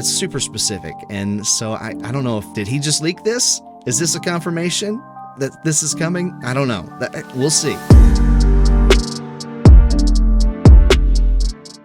that's super specific. And so I don't know did he just leak this? Is this a confirmation that this is coming? I don't know. We'll see.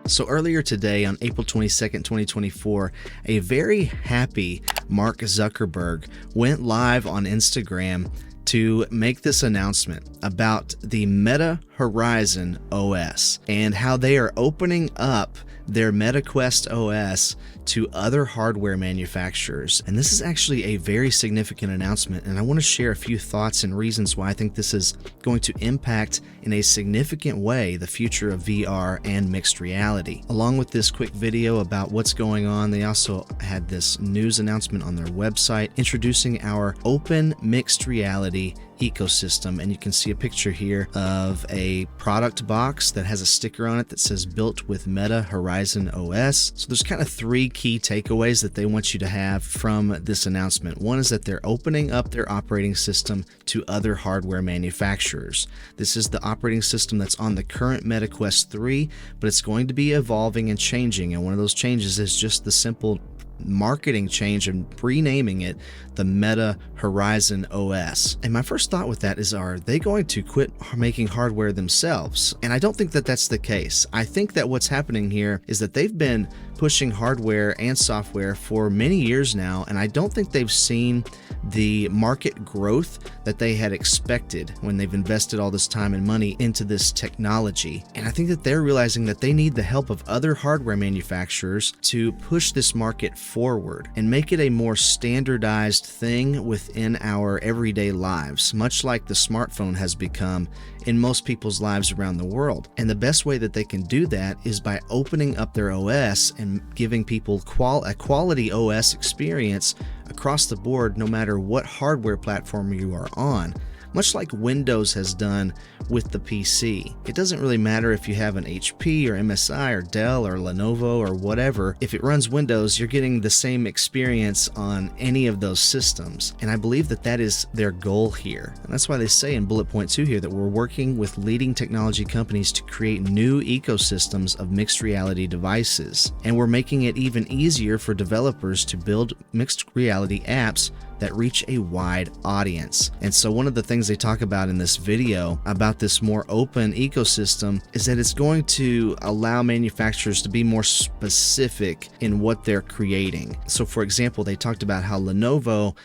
So earlier today on April 22nd, 2024, a very happy Mark Zuckerberg went live on Instagram to make this announcement about the Meta Horizon OS and how they are opening up their MetaQuest OS to other hardware manufacturers. And this is actually a very significant announcement, and I want to share a few thoughts and reasons why I think this is going to impact in a significant way the future of VR and mixed reality. Along with this quick video about what's going on, they also had this news announcement on their website introducing our open mixed reality ecosystem, and you can see a picture here of a product box that has a sticker on it that says built with Meta Horizon OS. So there's kind of three key takeaways that they want you to have from this announcement. One is that they're opening up their operating system to other hardware manufacturers. This is the operating system that's on the current MetaQuest 3, but it's going to be evolving and changing, and one of those changes is just the simple marketing change and renaming it the Meta Horizon OS. And my first thought with that is, are they going to quit making hardware themselves? And I don't think that that's the case. I think that what's happening here is that they've been pushing hardware and software for many years now, and I don't think they've seen the market growth that they had expected when they've invested all this time and money into this technology. And I think that they're realizing that they need the help of other hardware manufacturers to push this market forward and make it a more standardized thing within our everyday lives, much like the smartphone has become in most people's lives around the world. And the best way that they can do that is by opening up their OS and giving people a quality OS experience across the board, no matter what hardware platform you are on. Much like Windows has done with the PC. It doesn't really matter if you have an HP or MSI or Dell or Lenovo or whatever. If it runs Windows, you're getting the same experience on any of those systems. And I believe that that is their goal here. And that's why they say in bullet point 2 here that we're working with leading technology companies to create new ecosystems of mixed reality devices. And we're making it even easier for developers to build mixed reality apps that reach a wide audience. And so one of the things they talk about in this video about this more open ecosystem is that it's going to allow manufacturers to be more specific in what they're creating. So for example, they talked about how Lenovo,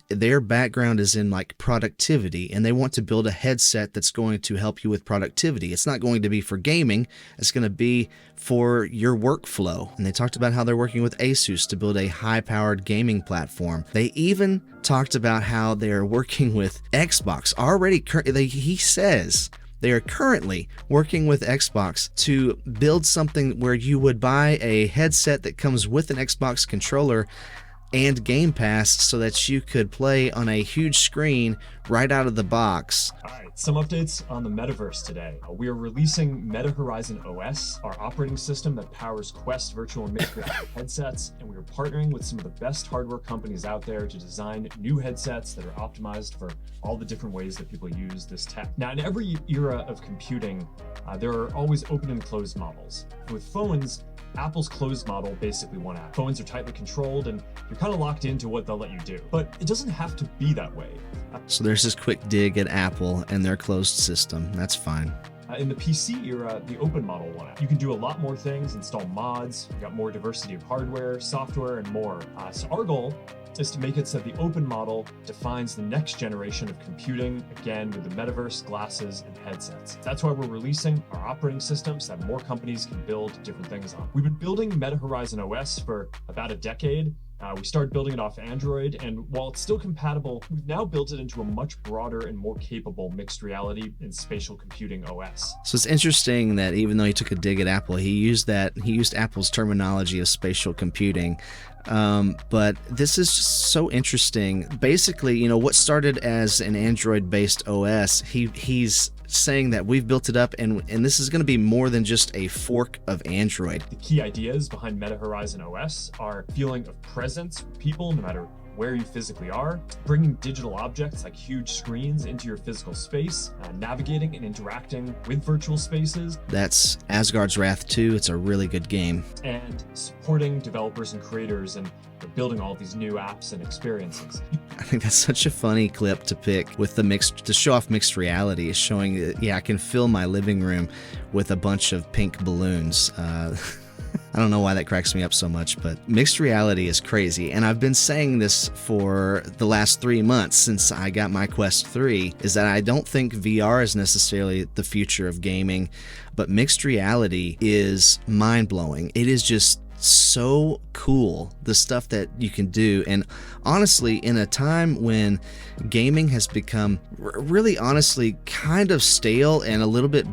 their background is in like productivity, and they want to build a headset that's going to help you with productivity. It's not going to be for gaming, it's going to be for your workflow. And they talked about how they're working with Asus to build a high-powered gaming platform. They even talked about how they're working with Xbox already. He says they are currently working with Xbox to build something where you would buy a headset that comes with an Xbox controller and Game Pass so that you could play on a huge screen right out of the box. All right, some updates on the Metaverse today. We are releasing Meta Horizon OS, our operating system that powers Quest virtual and mixed reality headsets, and we are partnering with some of the best hardware companies out there to design new headsets that are optimized for all the different ways that people use this tech. Now, in every era of computing, there are always open and closed models. With phones, Apple's closed model basically won out. Phones are tightly controlled and you're kind of locked into what they'll let you do. But it doesn't have to be that way. So there's this quick dig at Apple and their closed system. That's fine. In the PC era, the open model won out. You can do a lot more things, install mods, you got more diversity of hardware, software, and more. So our goal is to make it so the open model defines the next generation of computing, again, with the metaverse, glasses, and headsets. That's why we're releasing our operating system so that more companies can build different things on. We've been building Meta Horizon OS for about a decade. We started building it off Android, and while it's still compatible, we've now built it into a much broader and more capable mixed reality and spatial computing OS. So it's interesting that even though he took a dig at Apple, he used Apple's terminology of spatial computing. But this is just so interesting. Basically, you know, what started as an Android-based OS, he's saying that we've built it up, and this is going to be more than just a fork of Android. The key ideas behind Meta Horizon OS are feeling of presence with people, no matter where you physically are, bringing digital objects like huge screens into your physical space, navigating and interacting with virtual spaces. That's Asgard's Wrath 2. It's a really good game. And supporting developers and creators and building all these new apps and experiences. I think that's such a funny clip to pick with to show off mixed reality, is showing that, yeah, I can fill my living room with a bunch of pink balloons. I don't know why that cracks me up so much, but mixed reality is crazy. And I've been saying this for the last 3 months since I got my Quest 3, is that I don't think VR is necessarily the future of gaming, but mixed reality is mind-blowing. It is just so cool, the stuff that you can do. And honestly, in a time when gaming has become really honestly kind of stale and a little bit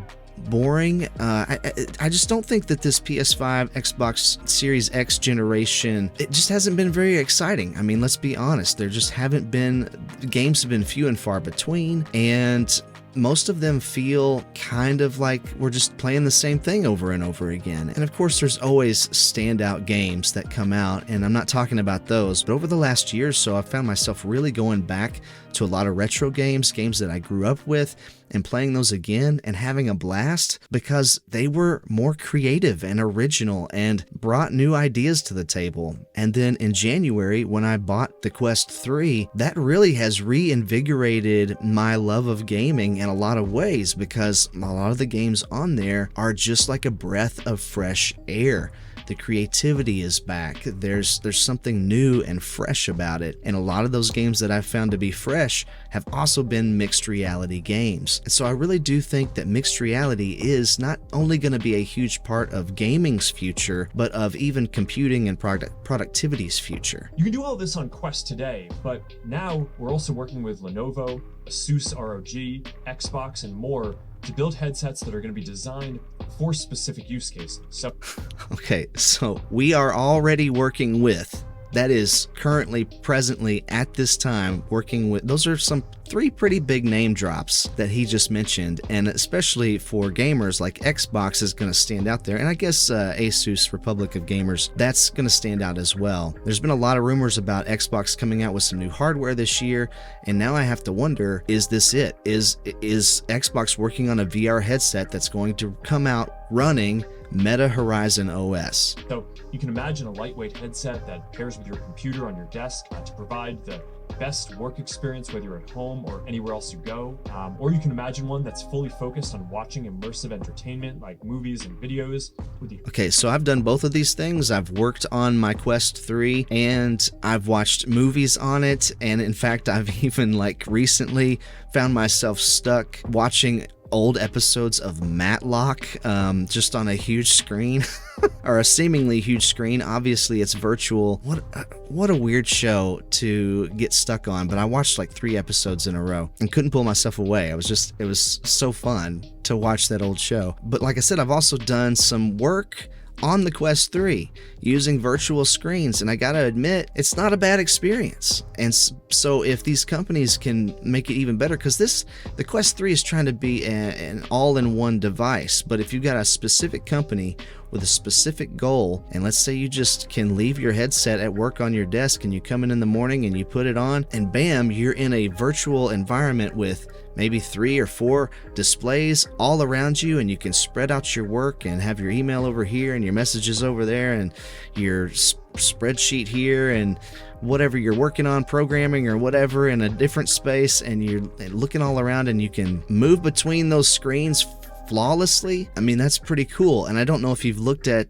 boring, I just don't think that this PS5, Xbox Series X generation, it just hasn't been very exciting. I mean, let's be honest, there just haven't been, games have been few and far between, and most of them feel kind of like we're just playing the same thing over and over again. And of course, there's always standout games that come out, and I'm not talking about those, but over the last year or so, I've found myself really going back to a lot of retro games that I grew up with, and playing those again and having a blast because they were more creative and original and brought new ideas to the table. And then in January, when I bought the Quest 3, that really has reinvigorated my love of gaming in a lot of ways, because a lot of the games on there are just like a breath of fresh air. The creativity is back. There's something new and fresh about it. And a lot of those games that I've found to be fresh have also been mixed reality games. And so I really do think that mixed reality is not only going to be a huge part of gaming's future, but of even computing and productivity's future. You can do all this on Quest today, but now we're also working with Lenovo, Asus ROG, Xbox, and more to build headsets that are going to be designed for specific use cases. Okay, so we are already working with, that is currently, presently, at this time, working with, those are some 3 pretty big name drops that he just mentioned, and especially for gamers, like Xbox is going to stand out there, and I guess Asus, Republic of Gamers, that's going to stand out as well. There's been a lot of rumors about Xbox coming out with some new hardware this year, and now I have to wonder, is this it? Is Xbox working on a VR headset that's going to come out running Meta Horizon OS? So you can imagine a lightweight headset that pairs with your computer on your desk to provide the best work experience, whether you're at home or anywhere else you go. Or you can imagine one that's fully focused on watching immersive entertainment like movies and videos. Okay, so I've done both of these things. I've worked on my Quest 3 and I've watched movies on it. And in fact, I've even recently found myself stuck watching old episodes of Matlock just on a huge screen or a seemingly huge screen. Obviously it's virtual. What a weird show to get stuck on, but I watched 3 episodes in a row and couldn't pull myself away. It was so fun to watch that old show. But like I said, I've also done some work on the Quest 3 using virtual screens, and I gotta admit, it's not a bad experience. And so if these companies can make it even better, because the Quest 3 is trying to be an all-in-one device, but if you've got a specific company with a specific goal, and let's say you just can leave your headset at work on your desk and you come in the morning and you put it on, and bam, you're in a virtual environment with maybe 3 or 4 displays all around you, and you can spread out your work and have your email over here and your messages over there and your spreadsheet here and whatever you're working on, programming or whatever, in a different space, and you're looking all around and you can move between those screens flawlessly. I mean, that's pretty cool. And I don't know if you've looked at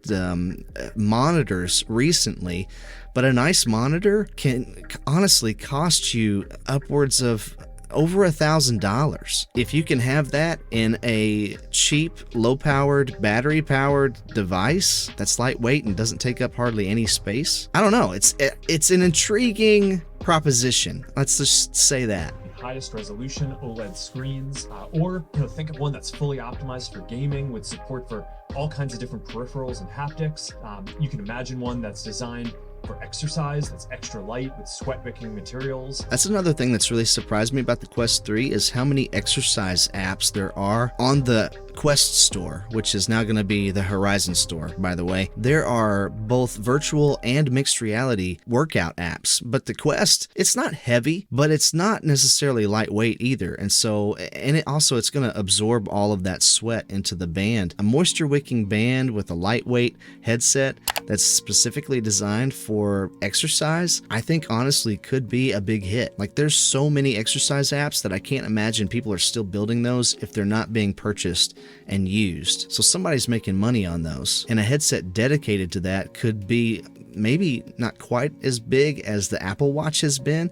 monitors recently, but a nice monitor can honestly cost you upwards of over $1,000. If you can have that in a cheap, low-powered, battery-powered device that's lightweight and doesn't take up hardly any space, I don't know. It's an intriguing proposition. Let's just say that. Highest resolution OLED screens, or think of one that's fully optimized for gaming with support for all kinds of different peripherals and haptics. You can imagine one that's designed for exercise, that's extra light with sweat-wicking materials. That's another thing that's really surprised me about the Quest 3 is how many exercise apps there are on the Quest store, which is now going to be the Horizon store, by the way, there are both virtual and mixed reality workout apps. But the Quest, it's not heavy, but it's not necessarily lightweight either. And so, it's going to absorb all of that sweat into the band. A moisture wicking band with a lightweight headset that's specifically designed for exercise, I think honestly could be a big hit. Like, there's so many exercise apps that I can't imagine people are still building those if they're not being purchased and used. So somebody's making money on those. And a headset dedicated to that could be maybe not quite as big as the Apple Watch has been,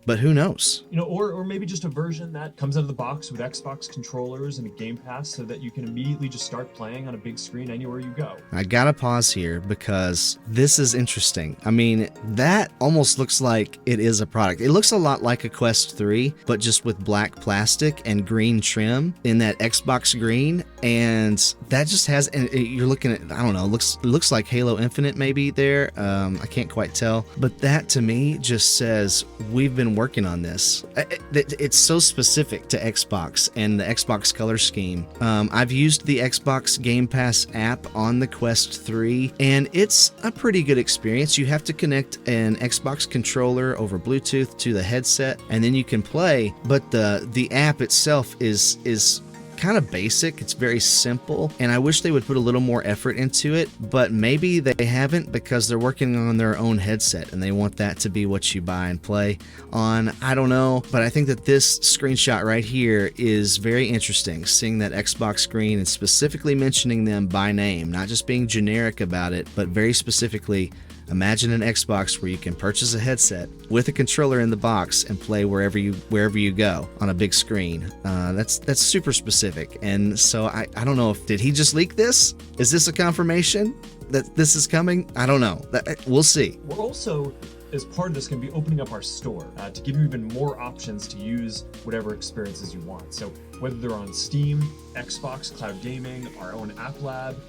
but who knows? Or maybe just a version that comes out of the box with Xbox controllers and a Game Pass so that you can immediately just start playing on a big screen anywhere you go. I gotta pause here because this is interesting. I mean, that almost looks like it is a product. It looks a lot like a Quest 3, but just with black plastic and green trim in that Xbox green. And that just has, and you're looking at, I don't know, looks like Halo Infinite maybe there. I can't quite tell. But that to me just says we've been working on this. It's so specific to Xbox and the Xbox color scheme. I've used the Xbox Game Pass app on the Quest 3, and it's a pretty good experience. You have to connect an Xbox controller over Bluetooth to the headset, and then you can play. But the app itself is kind of basic. It's very simple, and I wish they would put a little more effort into it, but maybe they haven't because they're working on their own headset and they want that to be what you buy and play on. I don't know, but I think that this screenshot right here is very interesting, seeing that Xbox screen and specifically mentioning them by name, not just being generic about it, but very specifically. Imagine an Xbox where you can purchase a headset with a controller in the box and play wherever you go on a big screen. That's super specific. And so I don't know, did he just leak this? Is this a confirmation that this is coming? I don't know. We'll see. We're also, as part of this, going to be opening up our store to give you even more options to use whatever experiences you want. So whether they're on Steam, Xbox, Cloud Gaming, our own App Lab,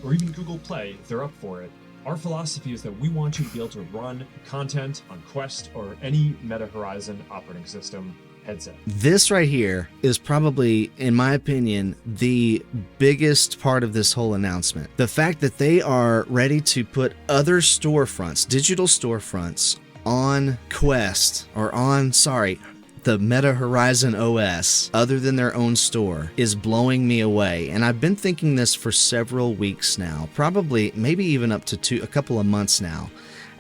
or even Google Play, if they're up for it, our philosophy is that we want you to be able to run content on Quest or any Meta Horizon operating system headset. This right here is probably, in my opinion, the biggest part of this whole announcement. The fact that they are ready to put other storefronts, digital storefronts, on Quest, or on, the Meta Horizon OS, other than their own store, is blowing me away. And I've been thinking this for several weeks now, probably maybe even up to a couple of months now.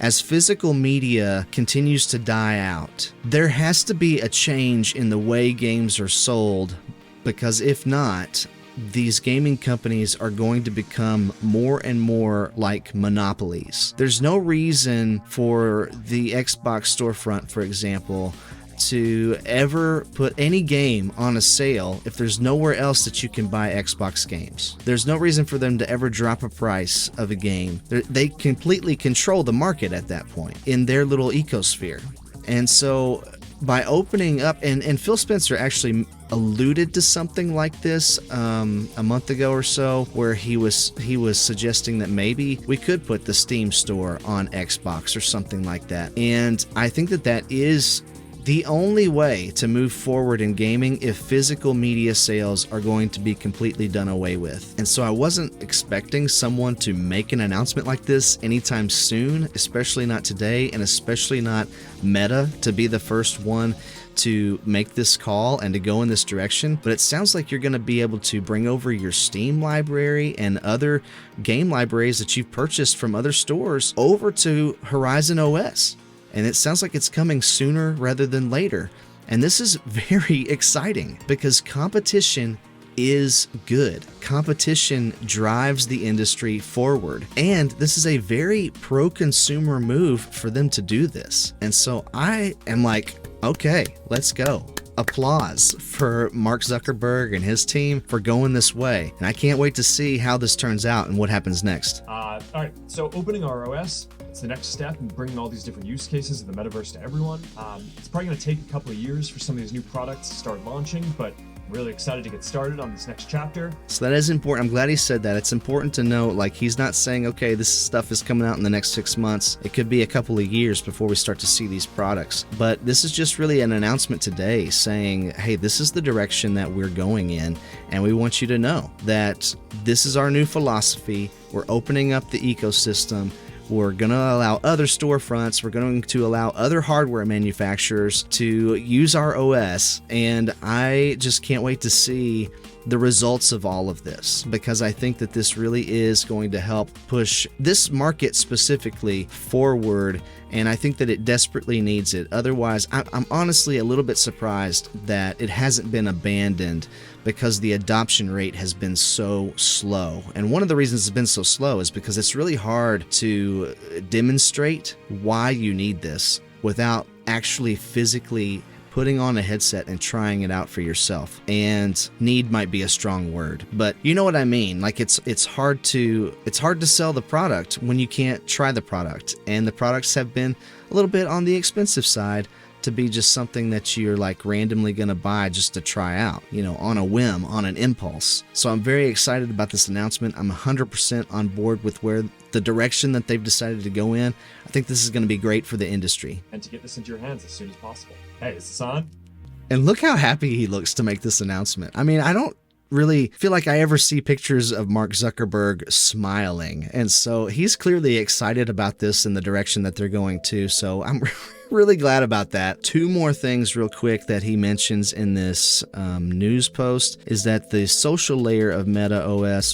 As physical media continues to die out, there has to be a change in the way games are sold, because if not, these gaming companies are going to become more and more like monopolies. There's no reason for the Xbox storefront, for example, to ever put any game on a sale if there's nowhere else that you can buy Xbox games. There's no reason for them to ever drop a price of a game. They completely control the market at that point in their little ecosphere. And so by opening up, and Phil Spencer actually alluded to something like this a month ago or so, where he was suggesting that maybe we could put the Steam store on Xbox or something like that. And I think that is the only way to move forward in gaming if physical media sales are going to be completely done away with. And so I wasn't expecting someone to make an announcement like this anytime soon, especially not today, and especially not Meta to be the first one to make this call and to go in this direction. But it sounds like you're going to be able to bring over your Steam library and other game libraries that you've purchased from other stores over to Horizon OS. And it sounds like it's coming sooner rather than later. And this is very exciting because competition is good. Competition drives the industry forward. And this is a very pro-consumer move for them to do this. And so I am like, okay, let's go. Applause for Mark Zuckerberg and his team for going this way. And I can't wait to see how this turns out and what happens next. All right, so opening our OS, it's the next step in bringing all these different use cases of the metaverse to everyone. It's probably going to take a couple of years for some of these new products to start launching, but I'm really excited to get started on this next chapter. So that is important. I'm glad he said that. It's important to know, like, he's not saying, okay, this stuff is coming out in the next 6 months. It could be a couple of years before we start to see these products. But this is just really an announcement today saying, hey, this is the direction that we're going in, and we want you to know that this is our new philosophy. We're opening up the ecosystem. We're going to allow other storefronts. We're going to allow other hardware manufacturers to use our OS. And I just can't wait to see the results of all of this, because I think that this really is going to help push this market specifically forward. And I think that it desperately needs it. Otherwise, I'm honestly a little bit surprised that it hasn't been abandoned, because the adoption rate has been so slow. And one of the reasons it's been so slow is because it's really hard to demonstrate why you need this without actually physically putting on a headset and trying it out for yourself. And need might be a strong word, but you know what I mean. Like, it's hard to sell the product when you can't try the product. And the products have been a little bit on the expensive side to be just something that you're like randomly going to buy just to try out, you know, on a whim, on an impulse. So I'm very excited about this announcement. I'm 100% on board with where the direction that they've decided to go in. I think this is going to be great for the industry. And to get this into your hands as soon as possible. Hey, is this on? And look how happy he looks to make this announcement. I mean, I don't really feel like I ever see pictures of Mark Zuckerberg smiling. And so he's clearly excited about this and the direction that they're going to. So I'm really glad about that. Two more things real quick that he mentions in this news post is that the social layer of Meta OS,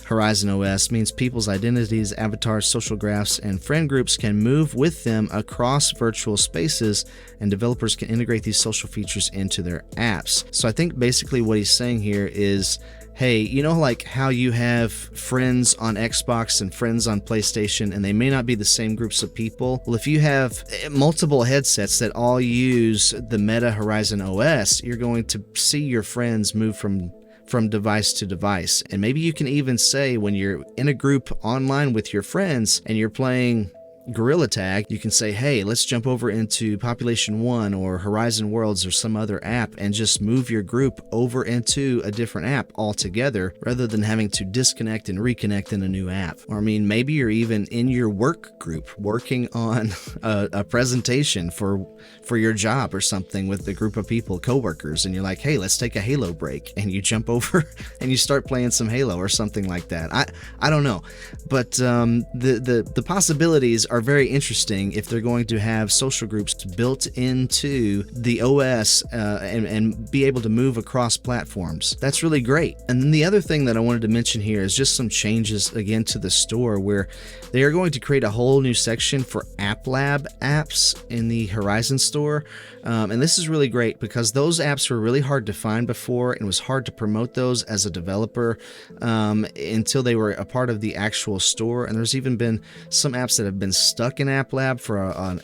Horizon OS, means people's identities, avatars, social graphs, and friend groups can move with them across virtual spaces, and developers can integrate these social features into their apps. So I think basically what he's saying here is, hey, you know, like how you have friends on Xbox and friends on PlayStation, and they may not be the same groups of people. Well, if you have multiple headsets that all use the Meta Horizon OS, you're going to see your friends move from device to device. And maybe you can even say, when you're in a group online with your friends and you're playing Gorilla Tag, you can say, hey, let's jump over into Population 1 or Horizon Worlds or some other app and just move your group over into a different app altogether, rather than having to disconnect and reconnect in a new app. Or I mean, maybe you're even in your work group working on a presentation for your job or something with a group of people, coworkers, and you're like, hey, let's take a Halo break, and you jump over and you start playing some Halo or something like that. I don't know, but the possibilities are very interesting if they're going to have social groups built into the OS and be able to move across platforms. That's really great. And then the other thing that I wanted to mention here is just some changes again to the store, where they are going to create a whole new section for App Lab apps in the Horizon store. And this is really great because those apps were really hard to find before, and it was hard to promote those as a developer until they were a part of the actual store. And there's even been some apps that have been stuck in App Lab for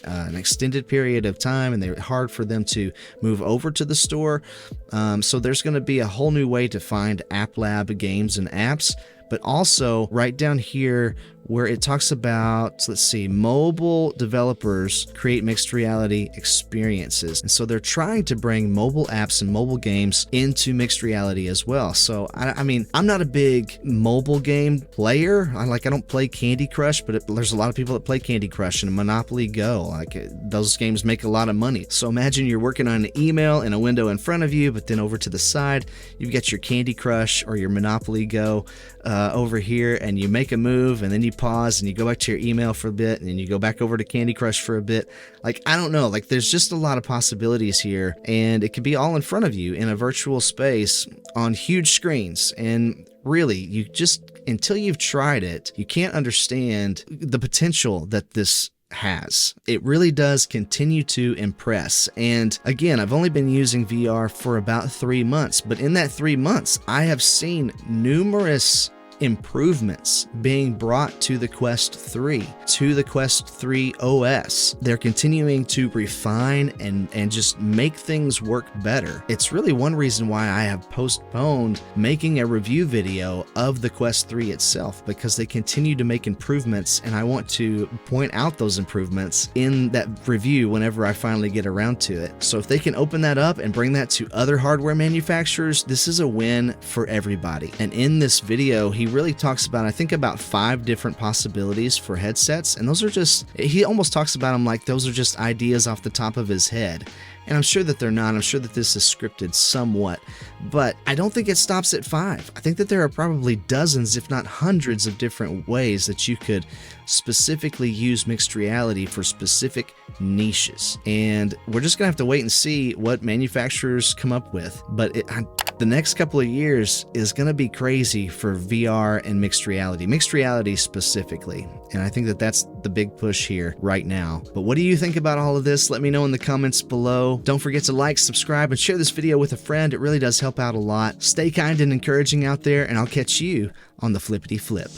an extended period of time, and they're hard for them to move over to the store. So there's going to be a whole new way to find App Lab games and apps. But also right down here where it talks about, let's see, mobile developers create mixed reality experiences. And so they're trying to bring mobile apps and mobile games into mixed reality as well. So, I mean, I'm not a big mobile game player. I don't play Candy Crush, but there's a lot of people that play Candy Crush and Monopoly Go. Those games make a lot of money. So imagine you're working on an email in a window in front of you, but then over to the side, you've got your Candy Crush or your Monopoly Go over here, and you make a move, and then you pause and you go back to your email for a bit, and then you go back over to Candy Crush for a bit. I don't know, there's just a lot of possibilities here, and it could be all in front of you in a virtual space on huge screens. And really, you just, until you've tried it, you can't understand the potential that this has. It really does continue to impress. And again, I've only been using VR for about 3 months, but in that 3 months, I have seen numerous improvements being brought to the Quest 3, to the Quest 3 OS. They're continuing to refine and just make things work better. It's really one reason why I have postponed making a review video of the Quest 3 itself, because they continue to make improvements, and I want to point out those improvements in that review whenever I finally get around to it. So if they can open that up and bring that to other hardware manufacturers, this is a win for everybody. And in this video, he really talks about, I think, about 5 different possibilities for headsets, and those are just, he almost talks about them like those are just ideas off the top of his head. And I'm sure that they're not. I'm sure that this is scripted somewhat, but I don't think it stops at 5. I think that there are probably dozens, if not hundreds, of different ways that you could specifically use mixed reality for specific niches. And we're just gonna have to wait and see what manufacturers come up with. But the next couple of years is gonna be crazy for VR and mixed reality specifically. And I think that that's the big push here right now. But what do you think about all of this? Let me know in the comments below. Don't forget to like, subscribe, and share this video with a friend. It really does help out a lot. Stay kind and encouraging out there, and I'll catch you on the flippity flip.